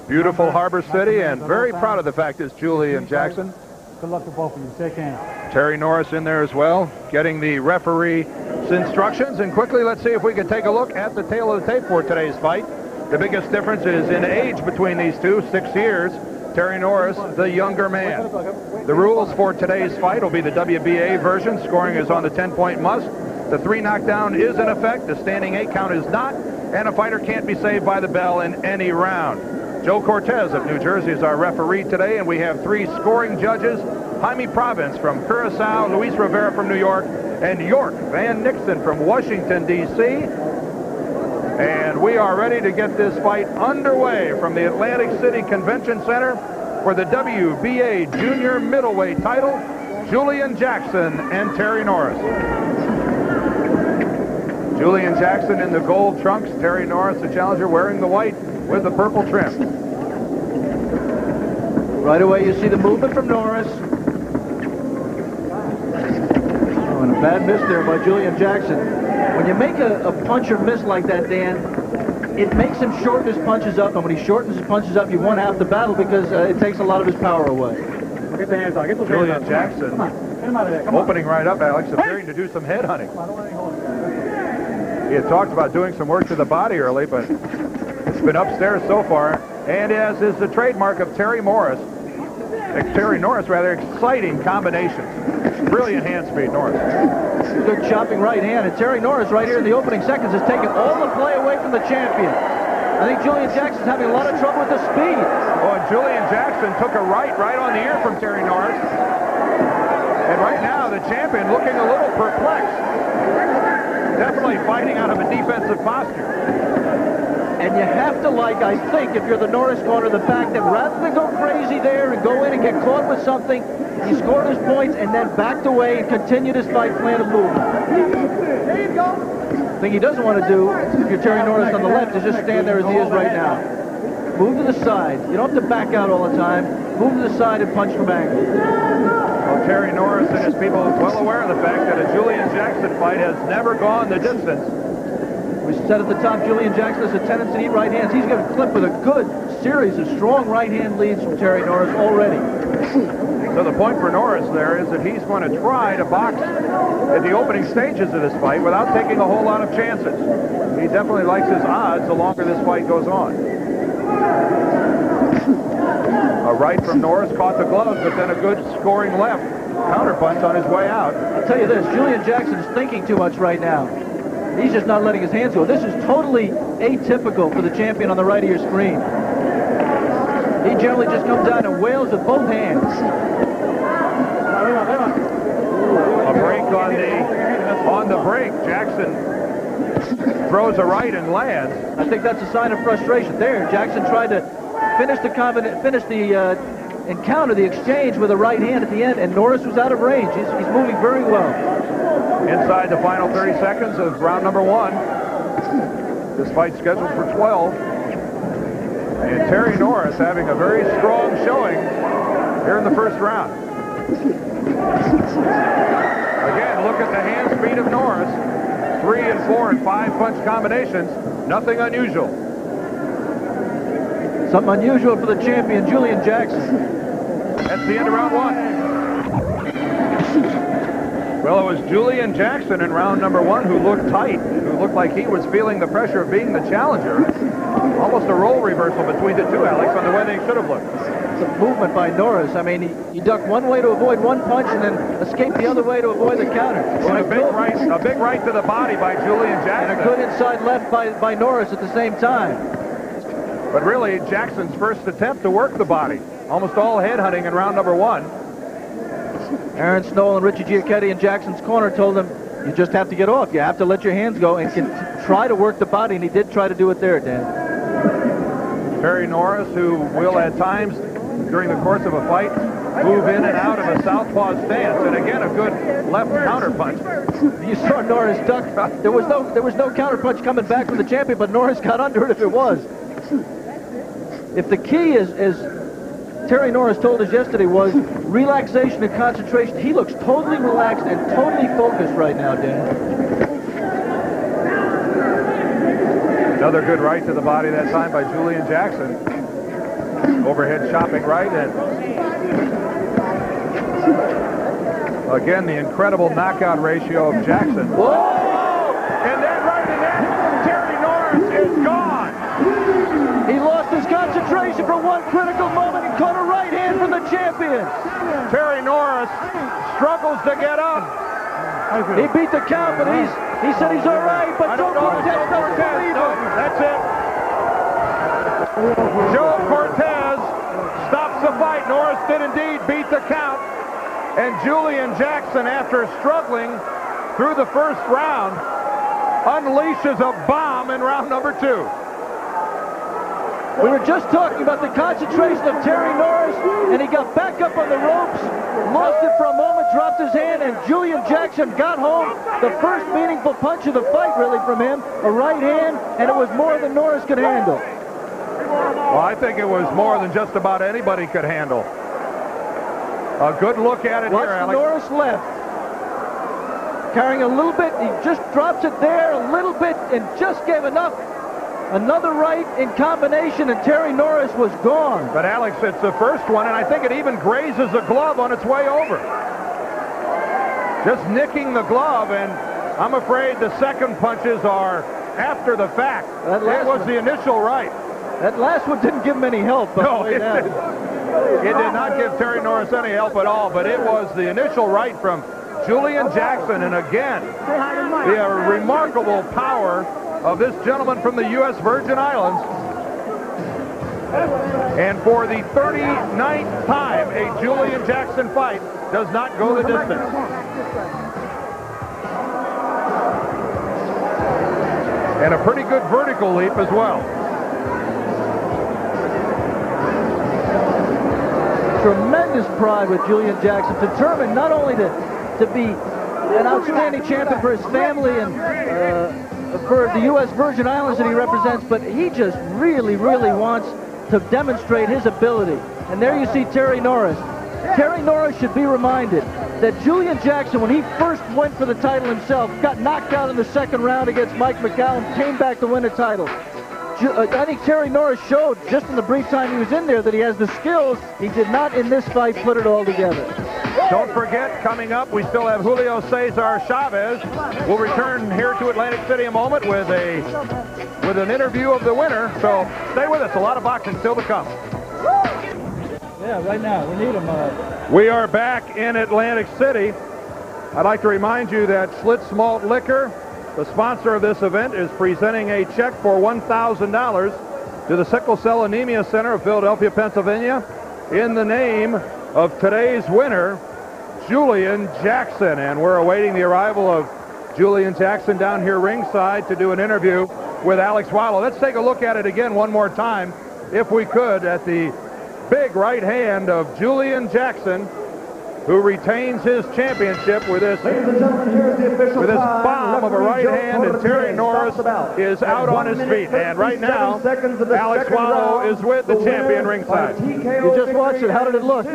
Beautiful Harbor City, and very proud of the fact is Julian Jackson. Good luck to both of you. Shake hands. Terry Norris in there as well, getting the referee's instructions. And quickly, let's see if we can take a look at the tail of the tape for today's fight. The biggest difference is in age between these two, 6 years. Terry Norris, the younger man. The rules for today's fight will be the WBA version. Scoring is on the 10-point must. The 3 knockdown is in effect. The standing 8 count is not. And a fighter can't be saved by the bell in any round. Joe Cortez of New Jersey is our referee today, and we have 3 scoring judges. Jaime Province from Curacao, Luis Rivera from New York, and York Van Nixon from Washington, D.C. And we are ready to get this fight underway from the Atlantic City Convention Center for the WBA Junior Middleweight title, Julian Jackson and Terry Norris. Julian Jackson in the gold trunks, Terry Norris, the challenger, wearing the white with the purple trim. Right away you see the movement from Norris. Oh, and a bad miss there by Julian Jackson. When you make a puncher miss like that, Dan, it makes him shorten his punches up, and when he shortens his punches up, you won half the battle because it takes a lot of his power away. Get the hands out. Get those Julian hands out. Jackson Come on. Get him out of there. Come opening right up, Alex, appearing to do some head hunting. He had talked about doing some work to the body early, but it's been upstairs so far. And as is the trademark of Terry Norris, exciting combinations. Brilliant hand speed, Norris. Good chopping right hand, and Terry Norris right here in the opening seconds has taken all the play away from the champion. I think Julian Jackson's having a lot of trouble with the speed. Oh, and Julian Jackson took a right on the ear from Terry Norris. And right now, the champion looking a little perplexed. Definitely fighting out of a defensive posture. And you have to like, I think, if you're the Norris corner, the fact that rather than go crazy there and go in and get caught with something, he scored his points and then backed away and continued his fight plan of movement. There you go. The thing he doesn't want to do, if you're Terry Norris on the left, is just stand there as he is right now. Move to the side. You don't have to back out all the time. Move to the side and punch from angle. Well, Terry Norris and his people are well aware of the fact that a Julian Jackson fight has never gone the distance. We said at the top, Julian Jackson has a tendency to eat right hands. He's going to clip with a good series of strong right hand leads from Terry Norris already. So the point for Norris there is that he's going to try to box at the opening stages of this fight without taking a whole lot of chances. He definitely likes his odds the longer this fight goes on. A right from Norris caught the gloves, but then a good scoring left counterpunch on his way out. I'll tell you this, Julian Jackson is thinking too much right now. He's just not letting his hands go. This is totally atypical for the champion on the right of your screen. He generally just comes down and wails with both hands. A break on the break. Jackson throws a right and lands. I think that's a sign of frustration. There, Jackson tried to finish the encounter, the exchange with a right hand at the end, and Norris was out of range. He's moving very well. Inside the final 30 seconds of round number 1. This fight's scheduled for 12. And Terry Norris having a very strong showing here in the first round. Again, look at the hand speed of Norris. 3 and 4 and 5 punch combinations. Nothing unusual. Something unusual for the champion, Julian Jackson. That's the end of round 1. Well, it was Julian Jackson in round number 1 who looked tight, who looked like he was feeling the pressure of being the challenger. Almost a role reversal between the two, Alex, on the way they should have looked. It's a movement by Norris. I mean, he ducked one way to avoid one punch and then escaped the other way to avoid the counter. And a big right to the body by Julian Jackson. And a good inside left by Norris at the same time. But really, Jackson's first attempt to work the body. Almost all head hunting in round number 1. Aaron Snow and Richie Giacchetti in Jackson's corner told him, you just have to get off. You have to let your hands go and try to work the body, and he did try to do it there, Dan. Terry Norris, who will at times, during the course of a fight, move in and out of a southpaw stance, and again, a good left counterpunch. You saw Norris duck. There was no counterpunch coming back from the champion, but Norris got under it if it was. If the key is Terry Norris told us yesterday, was relaxation and concentration. He looks totally relaxed and totally focused right now, Dan. Another good right to the body that time by Julian Jackson. Overhead chopping right, and again, the incredible knockout ratio of Jackson. Whoa! And then right in there, Terry Norris is gone. He lost his concentration for one critical moment and caught a right hand from the champion. Terry Norris struggles to get up. He beat the count, but he said he's all right, but Joe Cortez doesn't believe him. That's it. Joe Cortez stops the fight. Norris did indeed beat the count. And Julian Jackson, after struggling through the first round, unleashes a bomb in round number 2. We were just talking about the concentration of Terry Norris, and he got back up on the ropes, lost it for a moment, dropped his hand, and Julian Jackson got home the first meaningful punch of the fight, really, from him, a right hand, and it was more than Norris could handle. Well, I think it was more than just about anybody could handle. A good look at it here, Alex. Norris left. Carrying a little bit, he just drops it there a little bit and just gave enough. Another right in combination, and Terry Norris was gone. But Alex, it's the first one, and I think it even grazes the glove on its way over. Just nicking the glove, and I'm afraid the second punches are after the fact. It was the initial right. That last one didn't give him any help. No, it did not give Terry Norris any help at all, but it was the initial right from Julian Jackson, and again, the remarkable power of this gentleman from the U.S. Virgin Islands. And for the 39th time, a Julian Jackson fight does not go the distance. And a pretty good vertical leap as well. Tremendous pride with Julian Jackson, determined not only to be an outstanding champion for his family and for the U.S. Virgin Islands that he represents, but he just really, really wants to demonstrate his ability. And there you see Terry Norris. Terry Norris should be reminded that Julian Jackson, when he first went for the title himself, got knocked out in the second round against Mike McCallum, came back to win the title. I think Terry Norris showed just in the brief time he was in there that he has the skills. He did not in this fight put it all together. Don't forget, coming up, we still have Julio Cesar Chavez. We'll return here to Atlantic City in a moment with an interview of the winner. So stay with us. A lot of boxing still to come. Yeah, right now. We need him. We are back in Atlantic City. I'd like to remind you that Schlitz Malt Liquor, the sponsor of this event, is presenting a check for $1,000 to the Sickle Cell Anemia Center of Philadelphia, Pennsylvania, in the name of today's winner, Julian Jackson. And we're awaiting the arrival of Julian Jackson down here ringside to do an interview with Alex Wallow. Let's take a look at it again one more time, if we could, at the big right hand of Julian Jackson, who retains his championship with this bomb of a right hand, and Terry Norris is out on his feet. And right now, Alex Wallow is with the champion ringside. You just watched it. How did it look?